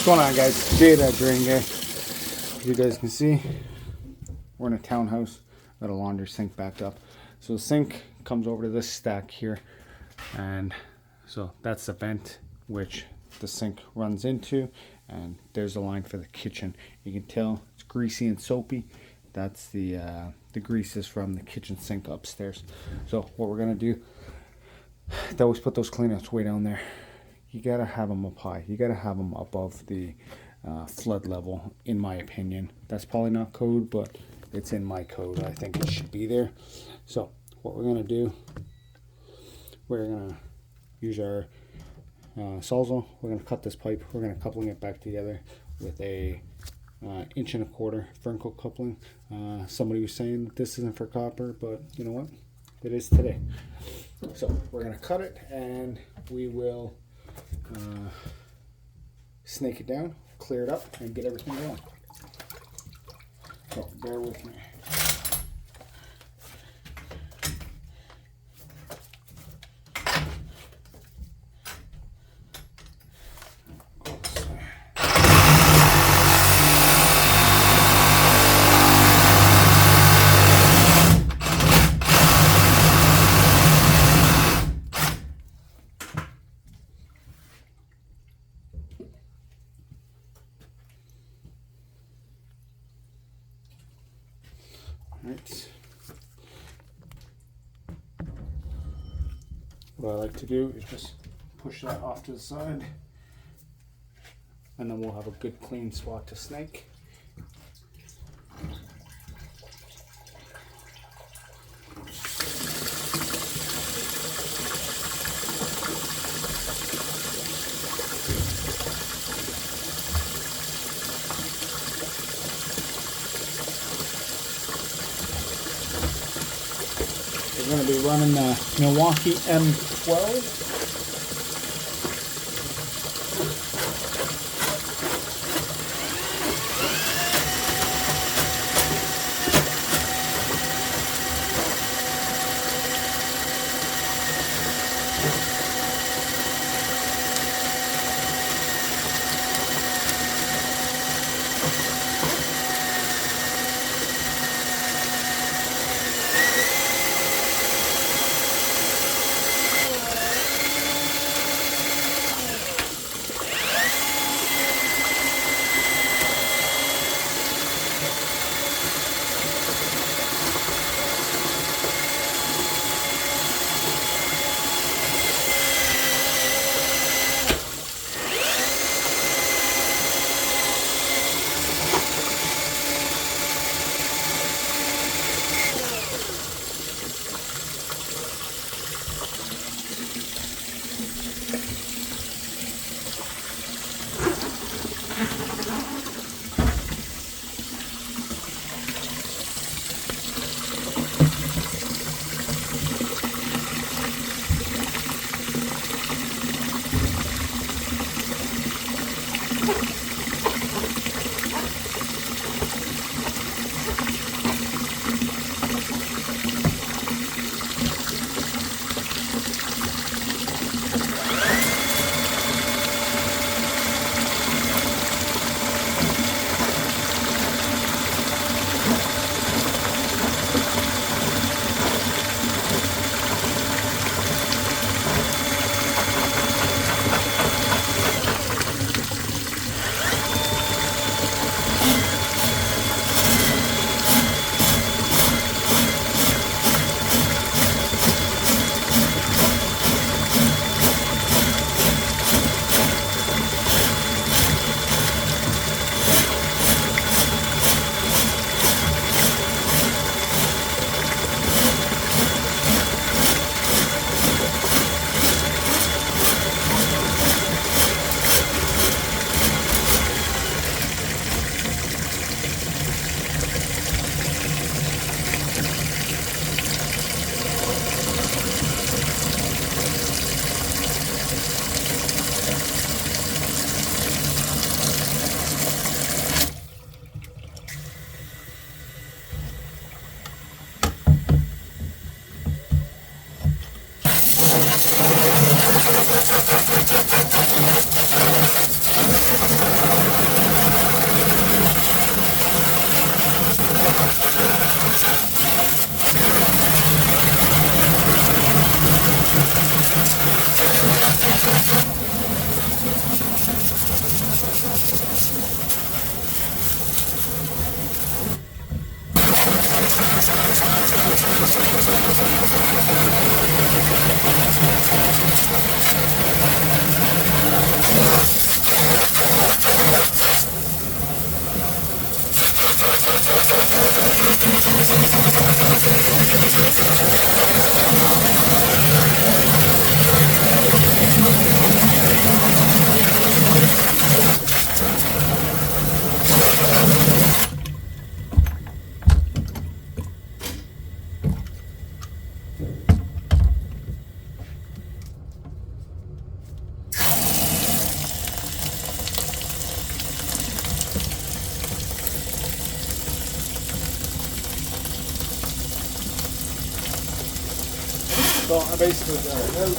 What's going on, guys? Jade Drain Guy. As you guys can see, we're in a townhouse. Got a laundry sink backed up. So the sink comes over to this stack here, and so that's the vent which the sink runs into, and there's a line for the kitchen. You can tell it's greasy and soapy. That's the grease is from the kitchen sink upstairs. So what we're gonna do, they always put those cleanouts way down there. You gotta have them up high. You gotta have them above the flood level, in my opinion. That's probably not code, but it's in my code. I think it should be there. So what we're gonna do, we're gonna use our Sawzall. We're gonna cut this pipe. We're gonna coupling it back together with a 1.25 inch Fernco coupling. Somebody was saying that this isn't for copper, but you know what? It is today. So we're gonna cut it, and we will snake it down, clear it up, and get everything going. So bear with me. Right. What I like to do is just push that off to the side, and then we'll have a good clean spot to snake. We're going to be running the Milwaukee M12. So I basically got it out.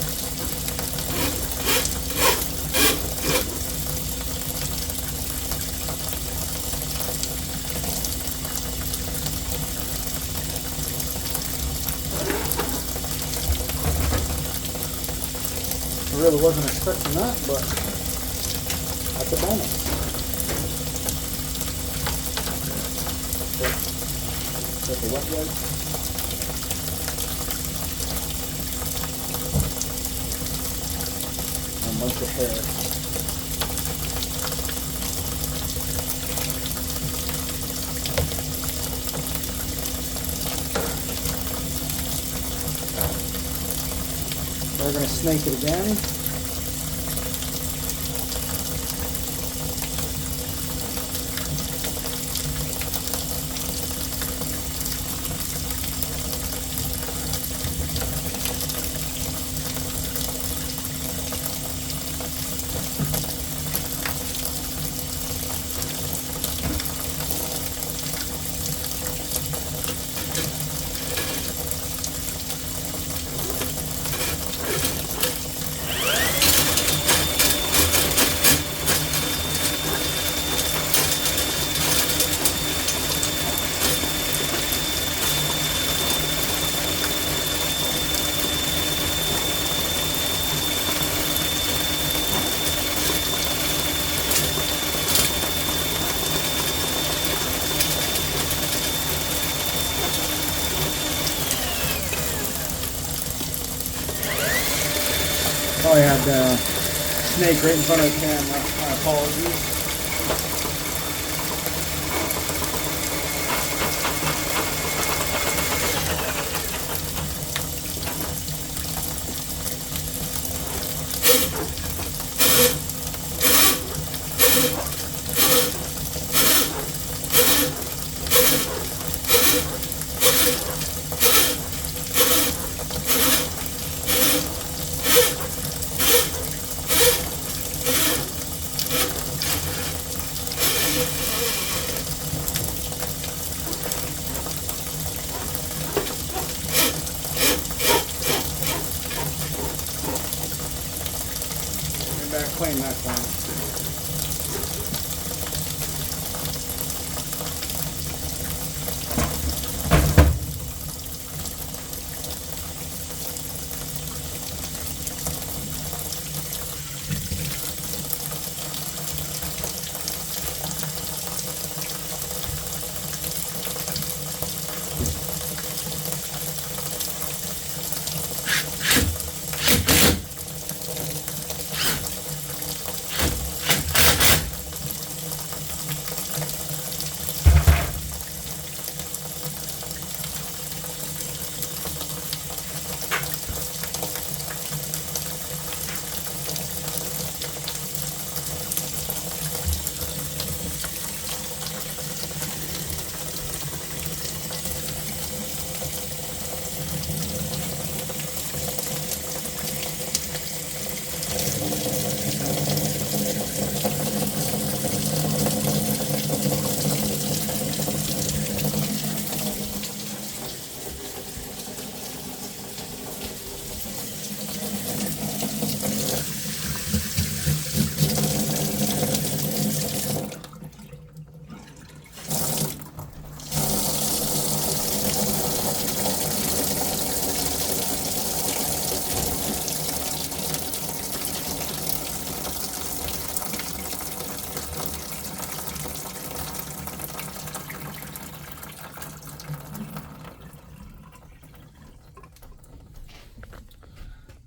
I really wasn't expecting that, but that's a bonus. Got the wet wipe. And a bunch of hair. We're going to snake it again. I had the snake right in front of the camera. My apologies. Clean that one.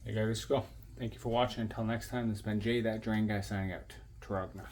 There you guys go. Thank you for watching. Until next time, this has been Jay, that drain guy, signing out. Taragna.